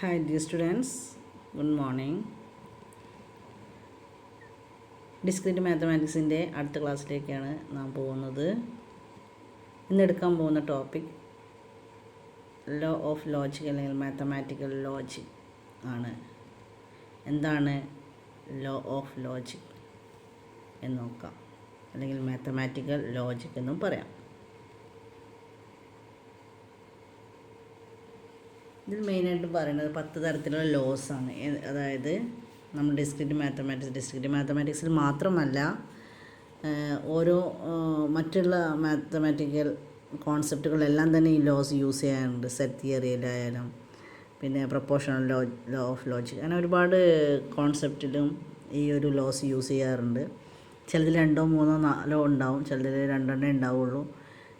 Hi dear students, good morning. Discrete മാത്തമാറ്റിക്സിൻ്റെ അടുത്ത ക്ലാസ്സിലേക്കാണ് നാം പോകുന്നത്. ഇന്നെടുക്കാൻ പോകുന്ന ടോപ്പിക് ലോ ഓഫ് ലോജിക് അല്ലെങ്കിൽ മാത്തമാറ്റിക്കൽ ലോജിക് ആണ്. എന്താണ് ലോ ഓഫ് ലോജിക് എന്ന് നോക്കാം, അല്ലെങ്കിൽ മാത്തമാറ്റിക്കൽ ലോജിക് എന്നും പറയാം. ഇതിൽ മെയിനായിട്ട് പറയുന്നത് 10 തരത്തിലുള്ള ലോസ് ആണ്. അതായത് നമ്മൾ ഡിസ്ക്രീറ്റ് മാത്തമാറ്റിക്സിൽ മാത്രമല്ല, ഓരോ മറ്റുള്ള മാത്തമാറ്റിക്കൽ കോൺസെപ്റ്റുകളെല്ലാം തന്നെ ഈ ലോസ് യൂസ് ചെയ്യാറുണ്ട്. സെറ്റ് തിയറിയിലായാലും പിന്നെ പ്രൊപ്പോർഷണൽ ലോ ഓഫ് ലോജിക്, അങ്ങനെ ഒരുപാട് കോൺസെപ്റ്റിലും ഈ ഒരു ലോസ് യൂസ് ചെയ്യാറുണ്ട്. ചിലതിൽ 2, 3, 4 ഉണ്ടാവും, ചിലതിൽ 2 ഉണ്ടാവുള്ളൂ,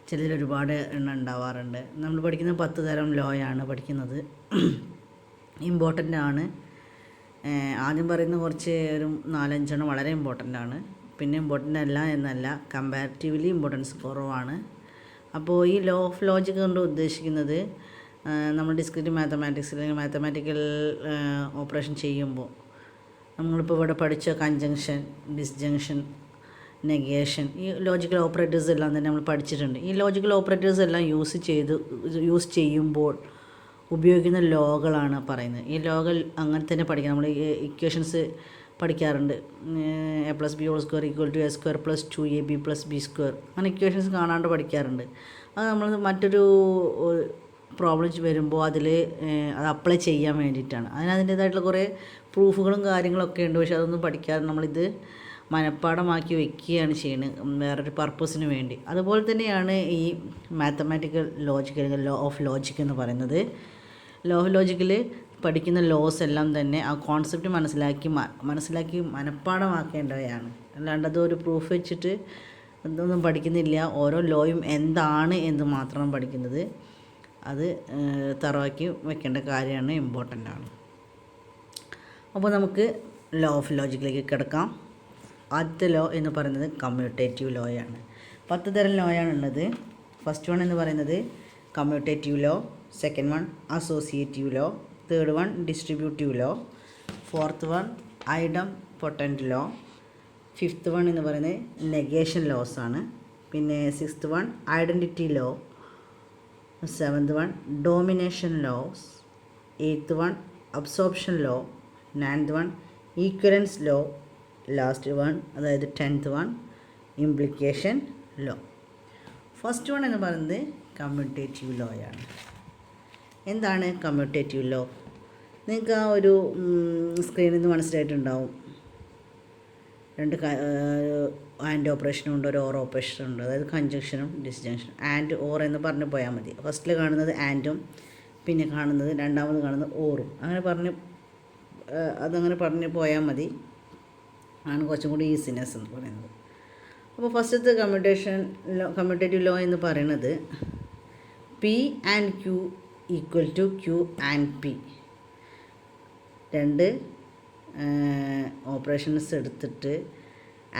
ചിലതിൽ ഒരുപാട് എണ്ണം ഉണ്ടാവാറുണ്ട്. നമ്മൾ പഠിക്കുന്ന 10 തരം ലോയാണ് പഠിക്കുന്നത്. ഇമ്പോർട്ടൻ്റ് ആണ്. ആദ്യം പറയുന്ന കുറച്ച് ഒരു 4-5 എണ്ണം വളരെ ഇമ്പോർട്ടൻ്റ് ആണ്. പിന്നെ ഇമ്പോർട്ടൻ്റ് അല്ല എന്നല്ല, കമ്പാരിറ്റീവ്ലി ഇമ്പോർട്ടൻസ് കുറവാണ്. അപ്പോൾ ഈ ലോ ഓഫ് ലോജിക് കൊണ്ട് ഉദ്ദേശിക്കുന്നത്, നമ്മൾ ഡിസ്ക്രീറ്റ് മാത്തമാറ്റിക്സിൽ അല്ലെങ്കിൽ മാത്തമാറ്റിക്കൽ ഓപ്പറേഷൻ ചെയ്യുമ്പോൾ നമ്മളിപ്പോൾ ഇവിടെ പഠിച്ച കൺജങ്ഷൻ, ഡിസ്ജങ്ഷൻ, നെഗേഷൻ, ഈ ലോജിക്കൽ ഓപ്പറേറ്റേഴ്സ് എല്ലാം തന്നെ നമ്മൾ പഠിച്ചിട്ടുണ്ട്. ഈ ലോജിക്കൽ ഓപ്പറേറ്റേഴ്സ് എല്ലാം യൂസ് ചെയ്യുമ്പോൾ ഉപയോഗിക്കുന്ന ലോകളാണ് പറയുന്നത്. ഈ ലോകൾ അങ്ങനെ തന്നെ പഠിക്കാം. നമ്മൾ ഇക്വേഷൻസ് പഠിക്കാറുണ്ട്. a+b² = a² + 2ab + b², അങ്ങനെ ഇക്വേഷൻസ് കാണാണ്ട് പഠിക്കാറുണ്ട്. അത് നമ്മൾ മറ്റൊരു പ്രോബ്ലം വരുമ്പോൾ അത് അപ്ലൈ ചെയ്യാൻ വേണ്ടിയിട്ടാണ്. അതിൻ്റേതായിട്ടുള്ള കുറേ പ്രൂഫുകളും കാര്യങ്ങളൊക്കെ ഉണ്ട്. പക്ഷെ അതൊന്നും പഠിക്കാതെ നമ്മളിത് മനഃപ്പാഠമാക്കി വയ്ക്കുകയാണ് ചെയ്യുന്നത് വേറൊരു പർപ്പസിന് വേണ്ടി. അതുപോലെ തന്നെയാണ് ഈ മാത്തമാറ്റിക്കൽ ലോജിക് അല്ലെങ്കിൽ ലോ ഓഫ് ലോജിക് എന്ന് പറയുന്നത്. ലോ ഓഫ് ലോജിക്കിൽ പഠിക്കുന്ന ലോസ് എല്ലാം തന്നെ ആ കോൺസെപ്റ്റ് മനസ്സിലാക്കി മനഃപ്പാഠമാക്കേണ്ടവയാണ്. അല്ലാണ്ട് അതൊരു പ്രൂഫ് വെച്ചിട്ട് അതൊന്നും പഠിക്കുന്നില്ല. ഓരോ ലോയും എന്താണ് എന്ന് മാത്രം പഠിക്കുന്നത്. അത് തറവാക്കി വെക്കേണ്ട കാര്യമാണ്, ഇമ്പോർട്ടൻ്റ് ആണ്. അപ്പോൾ നമുക്ക് ലോ ഓഫ് ലോജിക്കിലേക്ക് കിടക്കാം. ആദ്യത്തെ ലോ എന്ന് പറയുന്നത് കമ്മ്യൂട്ടേറ്റീവ് ലോയാണ്. 10 തരം ലോയാണുള്ളത്. ഫസ്റ്റ് വൺ എന്ന് പറയുന്നത് commutative law, second one associative law, third one distributive law, fourth one idempotent law, fifth one എന്ന് പറയുന്നത് നെഗേഷൻ ലോസ് ആണ്. പിന്നെ sixth one identity law, seventh one domination laws, eighth one absorption law, ninth one equivalence law, last one അതായത് 10th one implication law. First one എന്ന് പറയുന്നത് commutative ലോയാണ്. എന്താണ് commutative law? നിങ്ങൾക്ക് ആ ഒരു സ്ക്രീനിൽ നിന്ന് മനസ്സിലായിട്ടുണ്ടാവും. 2 ആൻഡ് ഓപ്പറേഷനും ഉണ്ട്, ഒരു ഓർ ഓപ്പറേഷനും ഉണ്ട്. അതായത് കൺജങ്ഷനും ഡിസ്ജങ്ഷനും. ആൻഡ് ഓർ എന്ന് പറഞ്ഞു പോയാൽ മതി. ഫസ്റ്റിൽ കാണുന്നത് ആൻഡും പിന്നെ കാണുന്നത് രണ്ടാമത് കാണുന്നത് ഓറും, അതങ്ങനെ പറഞ്ഞു പോയാൽ മതി. ആണ് കുറച്ചും കൂടി ഈസിനെസ് എന്ന് പറയുന്നത്. അപ്പോൾ ഫസ്റ്റത്തെ കമ്മ്യൂട്ടേറ്റീവ് ലോ എന്ന് പറയുന്നത് P and Q = Q and P. 2 operations എടുത്തിട്ട്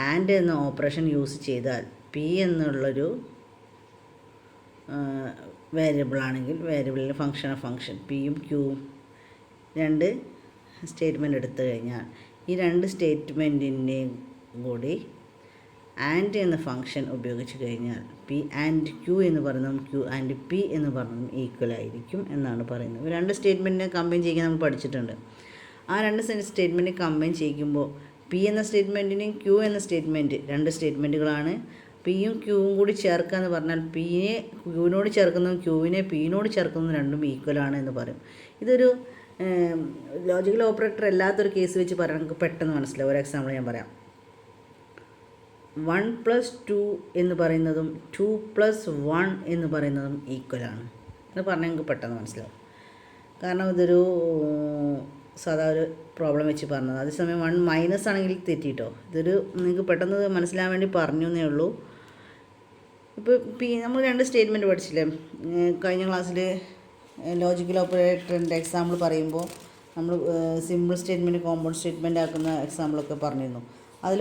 ആൻഡ് എന്ന ഓപ്പറേഷൻ യൂസ് ചെയ്താൽ P എന്നുള്ളൊരു വേരിയബിളാണെങ്കിൽ വേരിയബിളിൽ ഫംഗ്ഷൻ Pയും Qയും 2 സ്റ്റേറ്റ്മെൻറ്റ് എടുത്തു കഴിഞ്ഞാൽ ഈ 2 സ്റ്റേറ്റ്മെൻറ്റിൻ്റെയും കൂടി ആൻഡ് എന്ന ഫംഗ്ഷൻ ഉപയോഗിച്ച് കഴിഞ്ഞാൽ P ആൻഡ് Q എന്ന് പറയുന്നതും Q ആൻഡ് P എന്ന് പറയുന്നതും ഈക്വൽ ആയിരിക്കും എന്നാണ് പറയുന്നത്. 2 സ്റ്റേറ്റ്മെൻറ്റിനെ കമ്പൈൻ ചെയ്യാൻ നമ്മൾ പഠിച്ചിട്ടുണ്ട്. ആ 2 സ്റ്റേറ്റ്മെൻറ്റ് കമ്പൈൻ ചെയ്യുമ്പോൾ P എന്ന സ്റ്റേറ്റ്മെൻറ്റിനും Q എന്ന സ്റ്റേറ്റ്മെൻറ്റ് 2 സ്റ്റേറ്റ്മെൻറ്റുകളാണ്. Pയും Qയും കൂടി ചേർക്കുക എന്ന് പറഞ്ഞാൽ Pയെ Qനോട് ചേർക്കുന്നതും Qവിനെ Pനോട് ചേർക്കുന്നതും രണ്ടും ഈക്വലാണ് എന്ന് പറയും. ഇതൊരു ലോജിക്കൽ ഓപ്പറേറ്റർ അല്ലാത്തൊരു കേസ് വെച്ച് പറയാൻ നമുക്ക് പെട്ടെന്ന് മനസ്സിലാവും. ഒരു എക്സാമ്പിൾ ഞാൻ പറയാം. 1 + 2 എന്ന് പറയുന്നതും 2 + 1 എന്ന് പറയുന്നതും ഈക്വലാണ് എന്ന് പറഞ്ഞാൽ നിങ്ങൾക്ക് പെട്ടെന്ന് മനസ്സിലാവും. കാരണം ഇതൊരു സാധാ ഒരു പ്രോബ്ലം വെച്ച് പറഞ്ഞത്. അതേസമയം 1 മൈനസ് ആണെങ്കിൽ തെറ്റിട്ടോ. ഇതൊരു നിങ്ങൾക്ക് പെട്ടെന്ന് മനസ്സിലാൻ വേണ്ടി പറഞ്ഞു എന്നേ ഉള്ളൂ. ഇപ്പോൾ നമ്മൾ 2 സ്റ്റേറ്റ്മെൻറ്റ് പഠിച്ചില്ലേ കഴിഞ്ഞ ക്ലാസ്സിൽ. ലോജിക്കൽ ഓപ്പറേറ്ററിൻ്റെ എക്സാമ്പിൾ പറയുമ്പോൾ നമ്മൾ സിമ്പിൾ സ്റ്റേറ്റ്മെൻറ്റ് കോമ്പൗണ്ട് സ്റ്റേറ്റ്മെൻറ്റ് ആക്കുന്ന എക്സാമ്പിളൊക്കെ പറഞ്ഞിരുന്നു. അതിൽ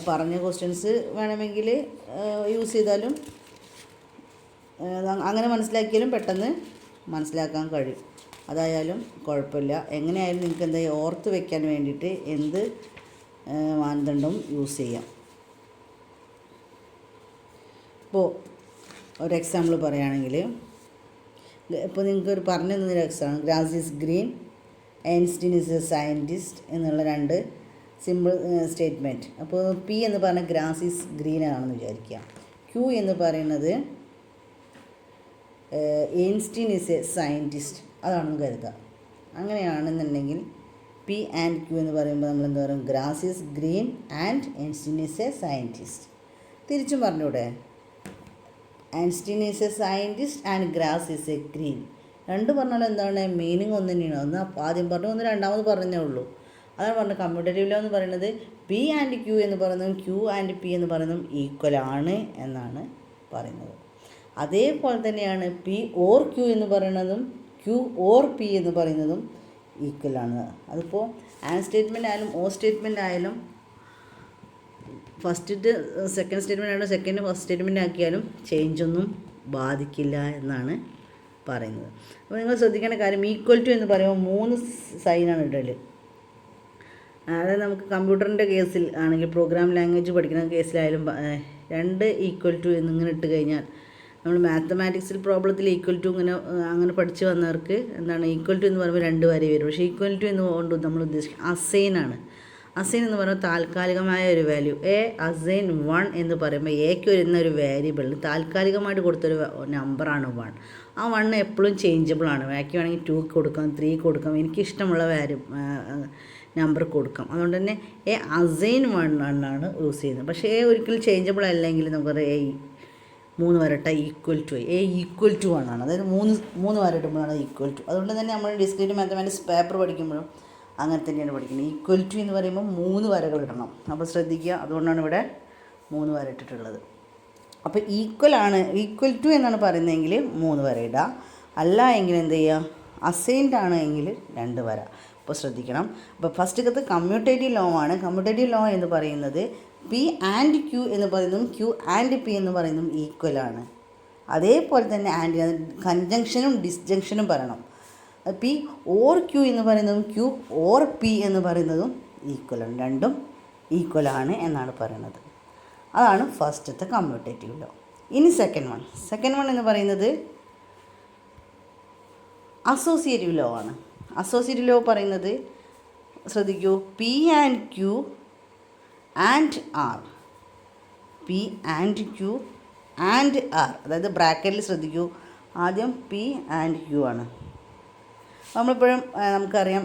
പറഞ്ഞ ക്വസ്റ്റ്യൻസ് വേണമെങ്കിൽ യൂസ് ചെയ്താലും അങ്ങനെ മനസ്സിലാക്കിയാലും പെട്ടെന്ന് മനസ്സിലാക്കാൻ കഴിയും. അതായാലും കുഴപ്പമില്ല. എങ്ങനെയായാലും നിങ്ങൾക്ക് എന്താ ഓർത്ത് വെക്കാൻ വേണ്ടിയിട്ട് എന്ത് മാനദണ്ഡവും യൂസ് ചെയ്യാം. ഇപ്പോൾ ഒരു എക്സാമ്പിൾ പറയുകയാണെങ്കിൽ, ഇപ്പോൾ നിങ്ങൾക്ക് പറഞ്ഞു തന്നൊരു example, grass is green, Einstein is A scientist എന്നുള്ള രണ്ട് സിമ്പിൾ സ്റ്റേറ്റ്മെൻറ്റ്. അപ്പോൾ പി എന്ന് പറഞ്ഞാൽ ഗ്രാസ് ഈസ് ഗ്രീൻ ആണെന്ന് വിചാരിക്കുക. ക്യൂ എന്ന് പറയുന്നത് ഐൻസ്റ്റീൻ ഈസ് എ സയൻറ്റിസ്റ്റ് അതാണെന്ന് കരുതുക. അങ്ങനെയാണെന്നുണ്ടെങ്കിൽ പി ആൻഡ് ക്യൂ എന്ന് പറയുമ്പോൾ നമ്മൾ എന്താ പറയും, grass is green and Einstein is A scientist. തിരിച്ചും പറഞ്ഞൂടെ, Einstein is A scientist and grass is A green. രണ്ട് പറഞ്ഞാൽ എന്താണ്, മീനിങ് ഒന്ന് തന്നെയാണ്. ഒന്ന് ആദ്യം പറഞ്ഞു, ഒന്ന് രണ്ടാമത് പറഞ്ഞേ ഉള്ളൂ. അതാണ് പറഞ്ഞത്. കമ്മ്യൂട്ടേറ്റീവ് ലോ എന്ന് പറയുന്നത് പി ആൻഡ് ക്യൂ എന്ന് പറയുന്നതും ക്യൂ ആൻഡ് പി എന്ന് പറയുന്നതും ഈക്വൽ ആണ് എന്നാണ് പറയുന്നത്. അതേപോലെ തന്നെയാണ് പി ഓർ ക്യൂ എന്ന് പറയുന്നതും ക്യൂ ഓർ പി എന്ന് പറയുന്നതും ഈക്വൽ ആണ്. അതിപ്പോൾ ആൻഡ് സ്റ്റേറ്റ്മെൻ്റ് ആയാലും ഓ സ്റ്റേറ്റ്മെൻ്റ് ആയാലും ഫസ്റ്റ് സെക്കൻഡ് സ്റ്റേറ്റ്മെൻ്റ് ആയാലും സെക്കൻഡ് ഫസ്റ്റ് സ്റ്റേറ്റ്മെൻ്റ് ആക്കിയാലും ചേഞ്ചൊന്നും ബാധിക്കില്ല എന്നാണ് പറയുന്നത്. അപ്പോൾ നിങ്ങൾ ശ്രദ്ധിക്കേണ്ട കാര്യം, ഈക്വൽ ടു എന്ന് പറയുമ്പോൾ 3 സൈനാണ് ഇടൽ. അതായത് നമുക്ക് കമ്പ്യൂട്ടറിൻ്റെ കേസിൽ ആണെങ്കിൽ, പ്രോഗ്രാം ലാംഗ്വേജ് പഠിക്കുന്ന കേസിലായാലും 2 ഈക്വൽ ടു എന്നിങ്ങനെ ഇട്ട് കഴിഞ്ഞാൽ, നമ്മൾ മാത്തമാറ്റിക്സിൽ പ്രോബ്ലത്തിൽ ഈക്വൽ ടു അങ്ങനെ പഠിച്ച് വന്നവർക്ക് എന്താണ്, ഈക്വൽ ടു എന്ന് പറയുമ്പോൾ 2 വരെ വരും. പക്ഷേ ഈക്വൽ ടു എന്ന് കൊണ്ട് നമ്മൾ ഉദ്ദേശിക്കുന്നത് അസൈനാണ്. അസൈൻ എന്ന് പറയുമ്പോൾ താൽക്കാലികമായ ഒരു വാല്യൂ. അസൈൻ 1 എന്ന് പറയുമ്പോൾ എക്ക് വരുന്ന ഒരു വേരിയബിളിന് താൽക്കാലികമായിട്ട് കൊടുത്തൊരു നമ്പറാണ് 1. ആ 1 എപ്പോഴും ചേഞ്ചബിൾ ആണ്. ബാക്കി വേണമെങ്കിൽ 2 കൊടുക്കാം, 3 കൊടുക്കാം, എനിക്കിഷ്ടമുള്ള നമ്പർ കൊടുക്കാം. അതുകൊണ്ട് തന്നെ അസൈൻ 1 ആണ് യൂസ് ചെയ്യുന്നത്. പക്ഷേ ഒരിക്കലും ചേഞ്ചബിൾ അല്ലെങ്കിൽ നമുക്കറിയാം 3 വരട്ട ഈക്വൽ ടു ഈക്വൽ ടു 1 ആണ്. അതായത് 3 വരട്ടുമ്പോഴാണ് ഈക്വൽ ടു. അതുകൊണ്ട് തന്നെ നമ്മൾ ഡിസ്ക്രീറ്റ് മാത്തമാറ്റിക്സ് പേപ്പർ പഠിക്കുമ്പോഴും അങ്ങനെ തന്നെയാണ് പഠിക്കുന്നത്. ഈക്വൽ ടു എന്ന് പറയുമ്പോൾ 3 വരകൾ ഇടണം. അപ്പോൾ ശ്രദ്ധിക്കുക, അതുകൊണ്ടാണ് ഇവിടെ 3 വര ഇട്ടിട്ടുള്ളത്. അപ്പോൾ ഈക്വൽ ടു എന്നാണ് പറയുന്നതെങ്കിൽ 3 വര ഇടുക. അല്ല എങ്കിൽ എന്ത് ചെയ്യുക, അസൈൻഡ് ആണ് എങ്കിൽ 2 വര. അപ്പോൾ ശ്രദ്ധിക്കണം. അപ്പോൾ ഫസ്റ്റത്തെ കമ്മ്യൂട്ടേറ്റീവ് ലോ ആണ്. കമ്മ്യൂട്ടേറ്റീവ് ലോ എന്ന് പറയുന്നത് പി ആൻഡ് ക്യൂ എന്ന് പറയുന്നതും ക്യൂ ആൻഡ് പി എന്ന് പറയുന്നതും ഈക്വൽ ആണ്. അതേപോലെ തന്നെ കൺജങ്ഷനും ഡിസ്ജങ്ഷനും പറയണം. പി ഓർ ക്യൂ എന്ന് പറയുന്നതും ക്യൂ ഓർ പി എന്ന് പറയുന്നതും ഈക്വലാണ്. രണ്ടും ഈക്വലാണ് എന്നാണ് പറയുന്നത്. അതാണ് ഫസ്റ്റത്തെ കമ്മ്യൂട്ടേറ്റീവ് ലോ. ഇനി സെക്കൻഡ് വൺ എന്ന് പറയുന്നത് അസോസിയേറ്റീവ് ലോ ആണ്. അസോസിയേറ്റീവ് ലോ പറയുന്നത് ശ്രദ്ധിക്കൂ, P and Q and R. P and Q and R, അതായത് ബ്രാക്കറ്റിൽ ശ്രദ്ധിക്കൂ, ആദ്യം പി ആൻഡ് ക്യൂ ആണ്. നമ്മളിപ്പോഴും നമുക്കറിയാം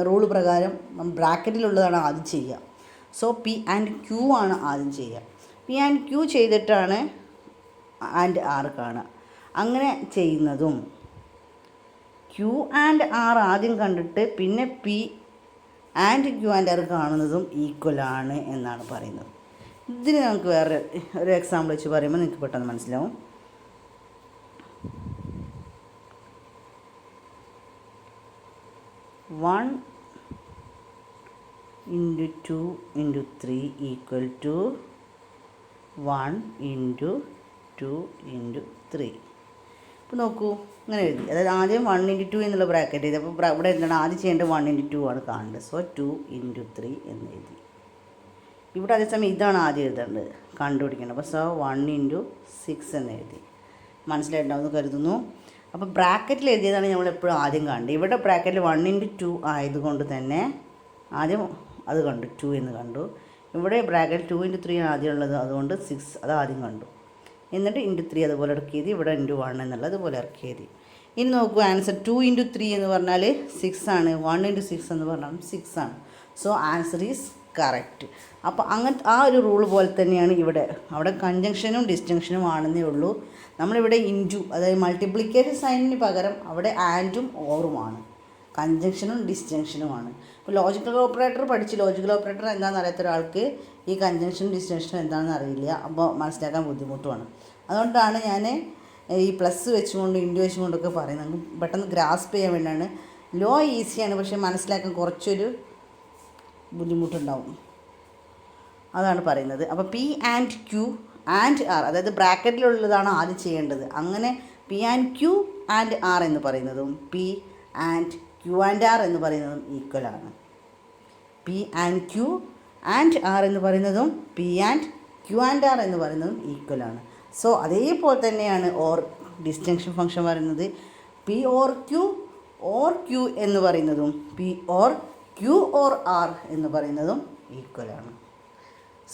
റൂള് പ്രകാരം ബ്രാക്കറ്റിലുള്ളതാണ് ആദ്യം ചെയ്യുക. സോ പി ആൻഡ് ക്യൂ ആണ് ആദ്യം ചെയ്യുക. പി ആൻഡ് ക്യൂ ചെയ്തിട്ടാണ് ആൻഡ് ആർ കാണുക. അങ്ങനെ ചെയ്യുന്നതും ക്യൂ ആൻഡ് ആർ ആദ്യം കണ്ടിട്ട് പിന്നെ P and Q and R കാണുന്നതും ഈക്വലാണ് എന്നാണ് പറയുന്നത്. ഇതിന് നമുക്ക് വേറെ ഒരു എക്സാമ്പിൾ വെച്ച് പറയുമ്പോൾ നിങ്ങൾക്ക് പെട്ടെന്ന് മനസ്സിലാവും. 1 × 2 × 3 = 1 × 2 × 3. ഇപ്പോൾ നോക്കൂ, ഇങ്ങനെ എഴുതി. അതായത് ആദ്യം 1 × 2 എന്നുള്ള ബ്രാക്കറ്റ് എഴുതി. അപ്പോൾ ഇവിടെ എന്താണ് ആദ്യം ചെയ്യേണ്ടത്, 1 × 2 ആണ് കാണേണ്ടത്. സോ 2 × 3 എന്ന് എഴുതി. ഇവിടെ അതേസമയം ഇതാണ് ആദ്യം എഴുതേണ്ടത്, കണ്ടുപിടിക്കേണ്ടത്. അപ്പോൾ സോ 1 × 6 എന്ന് എഴുതി. മനസ്സിലായിട്ടുണ്ടാവുമെന്ന് കരുതുന്നു. അപ്പോൾ ബ്രാക്കറ്റിൽ എഴുതിയതാണ് നമ്മൾ എപ്പോഴും ആദ്യം കണ്ടത്. ഇവിടെ ബ്രാക്കറ്റിൽ 1 × 2 ആയതുകൊണ്ട് തന്നെ ആദ്യം അത് കണ്ടു, 2 എന്ന് കണ്ടു. ഇവിടെ ബ്രാക്കറ്റ് 2 × 3 ആണ് ആദ്യം ഉള്ളത്, അതുകൊണ്ട് 6 അത് ആദ്യം കണ്ടു. എന്നിട്ട് × 3 അതുപോലെ ഇറക്കിയത്, ഇവിടെ × 1 എന്നുള്ളത് അതുപോലെ ഇറക്കിയത്. ഇനി നോക്കൂ, ആൻസർ 2 × 3 എന്ന് പറഞ്ഞാൽ 6 ആണ്, 1 × 6 എന്ന് പറഞ്ഞാൽ 6 ആണ്. So answer is correct. അപ്പോൾ അങ്ങനത്തെ ആ ഒരു റൂൾ പോലെ തന്നെയാണ് ഇവിടെ. അവിടെ കൺജങ്ഷനും ഡിസ്ജങ്ഷനും ആണെന്നേ ഉള്ളൂ. നമ്മളിവിടെ ഇൻറ്റു, അതായത് മൾട്ടിപ്ലിക്കേഷൻ സൈനിന് പകരം അവിടെ ആൻഡും ഓറുമാണ്, കൺജങ്ഷനും ഡിസ്ജങ്ഷനുമാണ്. ഇപ്പോൾ ലോജിക്കൽ ഓപ്പറേറ്റർ പഠിച്ച് ലോജിക്കൽ ഓപ്പറേറ്റർ എന്താണെന്ന് അറിയാത്ത ഒരാൾക്ക് ഈ കൺജങ്ഷനും ഡിസ്ജങ്ഷനും എന്താണെന്ന് അറിയില്ല. അപ്പോൾ മനസ്സിലാക്കാൻ ബുദ്ധിമുട്ടുമാണ്. അതുകൊണ്ടാണ് ഞാൻ ഈ പ്ലസ് വെച്ചുകൊണ്ട് ഇൻറ്റു വെച്ചുകൊണ്ടൊക്കെ പറയുന്നത്. നമുക്ക് പെട്ടെന്ന് ഗ്രാസ്പ് ചെയ്യാൻ വേണ്ടിയാണ്. ലോ ഈസിയാണ്, പക്ഷേ മനസ്സിലാക്കാൻ കുറച്ചൊരു ബുദ്ധിമുട്ടുണ്ടാവും. അതാണ് പറയുന്നത്. അപ്പോൾ P and Q and R, അതായത് ബ്രാക്കറ്റിലുള്ളതാണ് ആദ്യം ചെയ്യേണ്ടത്. അങ്ങനെ P and Q and R എന്ന് പറയുന്നതും P and Q and R എന്ന് പറയുന്നതും ഈക്വലാണ്. P and Q and R എന്ന് പറയുന്നതും P and Q and R എന്ന് പറയുന്നതും ഈക്വലാണ്. സോ അതേപോലെ തന്നെയാണ് ഓർ ഡിസ്റ്റിങ്ഷൻ ഫംഗ്ഷൻ പറയുന്നത്. പി ഓർ ക്യു എന്ന് പറയുന്നതും P or Q or R എന്ന് പറയുന്നതും ഈക്വലാണ്.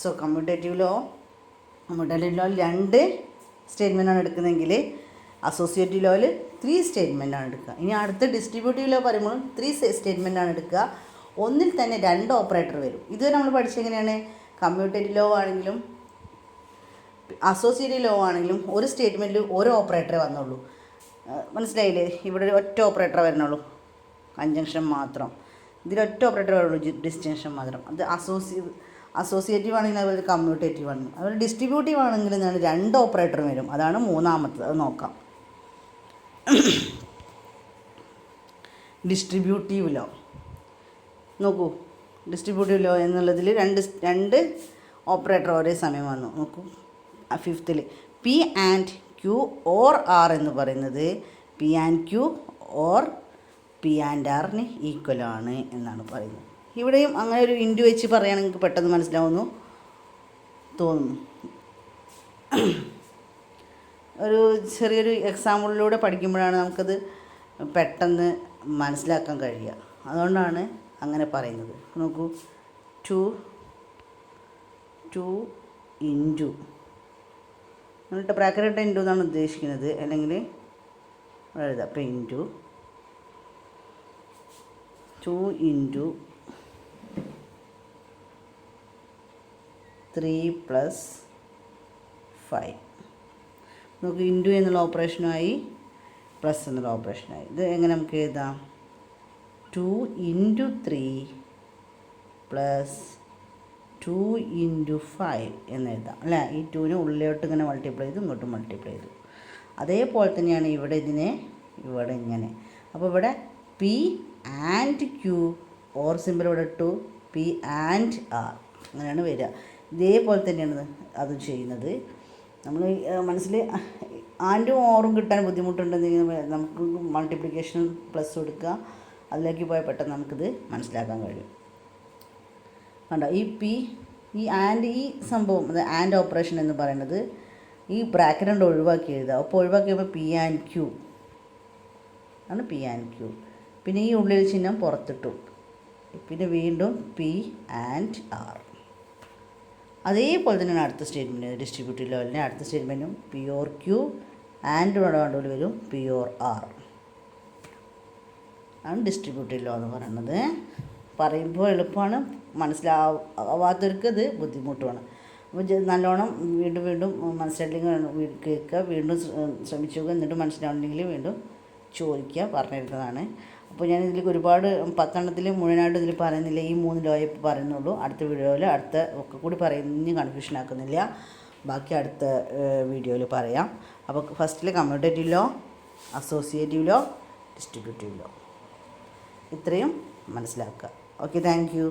സോ കമ്മ്യൂട്ടേറ്റീവ് ലോ 2 സ്റ്റേറ്റ്മെൻറ്റാണ് എടുക്കുന്നതെങ്കിൽ അസോസിയേറ്റീവ് ലോയിൽ 3 സ്റ്റേറ്റ്മെൻറ്റാണ് എടുക്കുക. ഇനി അടുത്ത ഡിസ്ട്രിബ്യൂട്ടീവ് ലോ പറയുമ്പോൾ 3 സ്റ്റേറ്റ്മെൻറ്റാണ് എടുക്കുക. ഒന്നിൽ തന്നെ 2 ഓപ്പറേറ്റർ വരും. ഇത് നമ്മൾ പഠിച്ചെങ്ങനെയാണ്, കമ്മ്യൂട്ടേറ്റീവ് ലോ ആണെങ്കിലും അസോസിയേറ്റീവ് ലോ ആണെങ്കിലും ഒരു സ്റ്റേറ്റ്മെൻറ്റിൽ ഒരു ഓപ്പറേറ്ററേ വന്നുള്ളൂ. മനസ്സിലായില്ലേ? ഇവിടെ ഒരു ഒറ്റ ഓപ്പറേറ്റർ വരണുള്ളൂ, കൺജങ്ഷൻ മാത്രം. ഇതിലൊറ്റ ഓപ്പറേറ്റർ വരുള്ളൂ, ഡിസ്റ്റിങ്ഷൻ മാത്രം. അത് അസോസിയേറ്റീവ് ആണെങ്കിൽ അതുപോലെ കമ്മ്യൂട്ടേറ്റീവ് ആണ്. അതുപോലെ ഡിസ്ട്രിബ്യൂട്ടീവ് ആണെങ്കിൽ 2 ഓപ്പറേറ്റർ വരും. അതാണ് മൂന്നാമത്തത്. അത് നോക്കാം. ഡിസ്ട്രിബ്യൂട്ടീവ് ലോ നോക്കൂ. ഡിസ്ട്രിബ്യൂട്ടീവ് ലോ എന്നുള്ളതിൽ രണ്ട് ഓപ്പറേറ്റർ ഒരേ സമയം വന്നു. നോക്കൂ, 5th P and Q or R എന്ന് പറയുന്നത് P and Q or P and ആറിന് ഈക്വലാണ് എന്നാണ് പറയുന്നത്. ഇവിടെയും അങ്ങനെ ഒരു ഇൻറ്റു വെച്ച് പറയുകയാണെങ്കിൽ പെട്ടെന്ന് മനസ്സിലാവുന്നു തോന്നുന്നു. ഒരു ചെറിയൊരു എക്സാമ്പിളിലൂടെ പഠിക്കുമ്പോഴാണ് നമുക്കത് പെട്ടെന്ന് മനസ്സിലാക്കാൻ കഴിയുക. അതുകൊണ്ടാണ് അങ്ങനെ പറയുന്നത്. നോക്കൂ, 2 ഇൻറ്റു എന്നിട്ട് ബ്രാക്കറ്റ് ഇട്ട ഇൻറ്റു എന്നാണ് ഉദ്ദേശിക്കുന്നത്. അല്ലെങ്കിൽ എഴുതാം. അപ്പോൾ ഇൻറ്റു 2 ഇൻറ്റു 3 + 5. നമുക്ക് ഇൻറ്റു എന്നുള്ള ഓപ്പറേഷനായി പ്ലസ് എന്നുള്ള ഓപ്പറേഷനായി. ഇത് എങ്ങനെ നമുക്ക് എഴുതാം? 2 ഇൻറ്റു 3 + 2 ഇൻറ്റു 5 എന്ന് എഴുതാം അല്ലേ? ഈ 2ന് ഉള്ളിലോട്ട് ഇങ്ങനെ മൾട്ടിപ്ലൈ ചെയ്ത് ഇങ്ങോട്ട് മൾട്ടിപ്ലൈ ചെയ്തു. അതേപോലെ തന്നെയാണ് ഇവിടെ ഇവിടെ ഇങ്ങനെ. അപ്പോൾ ഇവിടെ P and Q or simple ഇവിടെ ഇട്ടു, പി ആൻഡ് ആർ അങ്ങനെയാണ് വരിക. ഇതേപോലെ തന്നെയാണ് അതും ചെയ്യുന്നത്. നമ്മൾ മനസ്സിൽ ആൻഡും ഓറും കിട്ടാൻ ബുദ്ധിമുട്ടുണ്ടെങ്കിൽ നമുക്ക് മൾട്ടിപ്ലിക്കേഷൻ പ്ലസ് കൊടുക്കുക. അതിലേക്ക് പോയാൽ പെട്ടെന്ന് നമുക്കിത് മനസ്സിലാക്കാൻ കഴിയും. കണ്ടോ, ഈ ആൻഡ് ഈ സംഭവം, അത് ആൻഡ് ഓപ്പറേഷൻ എന്ന് പറയുന്നത് ഈ ബ്രാക്കറ്റ് കൊണ്ട് ഒഴിവാക്കി എഴുതുക. അപ്പോൾ ഒഴിവാക്കിയപ്പോൾ പി ആൻഡ് ക്യൂ ആണ്, പി ആൻഡ് ക്യൂ. പിന്നെ ഈ ഉള്ളിൽ ചിഹ്നം പുറത്തിട്ടു. പിന്നെ വീണ്ടും പി ആൻഡ് ആർ. അതേപോലെ തന്നെയാണ് അടുത്ത സ്റ്റേറ്റ്മെൻറ്റ്. ഡിസ്ട്രിബ്യൂട്ടീവ് ലെവലിൻ്റെ അടുത്ത സ്റ്റേറ്റ്മെൻറ്റും പി ഓർ ക്യൂ ആൻഡ് വേണ്ടതുകൊണ്ട് വരും പി ഓർ ആർ ആണ് ഡിസ്ട്രിബ്യൂട്ടീവ് ലോ എന്ന് പറയുന്നത്. പറയുമ്പോൾ എളുപ്പമാണ്, മനസ്സിലാവാത്തവർക്ക് ഇത് ബുദ്ധിമുട്ടുമാണ്. അപ്പോൾ നല്ലോണം വീണ്ടും മനസ്സിലായില്ലെങ്കിൽ കേൾക്കുക, വീണ്ടും ശ്രമിച്ചു നോക്കുക. എന്നിട്ട് മനസ്സിലാവുന്നില്ലെങ്കിൽ വീണ്ടും ചോദിക്കുക, പറഞ്ഞിരുന്നതാണ്. അപ്പോൾ ഞാൻ ഇതിലേക്ക് ഒരുപാട് 10 എണ്ണത്തിൽ മുഴുവനായിട്ട് ഇതിൽ പറയുന്നില്ല. ഈ 3 ലോയെ പറയുന്നുള്ളൂ. അടുത്ത വീഡിയോയിൽ അടുത്ത ഒക്കെ കൂടി പറയുന്ന കൺഫ്യൂഷൻ ആക്കുന്നില്ല. ബാക്കി അടുത്ത വീഡിയോയിൽ പറയാം. അപ്പോൾ ഫസ്റ്റിൽ commutative law, associative law, distributive law ഇത്രയും മനസ്സിലാക്കുക. Okay, thank you.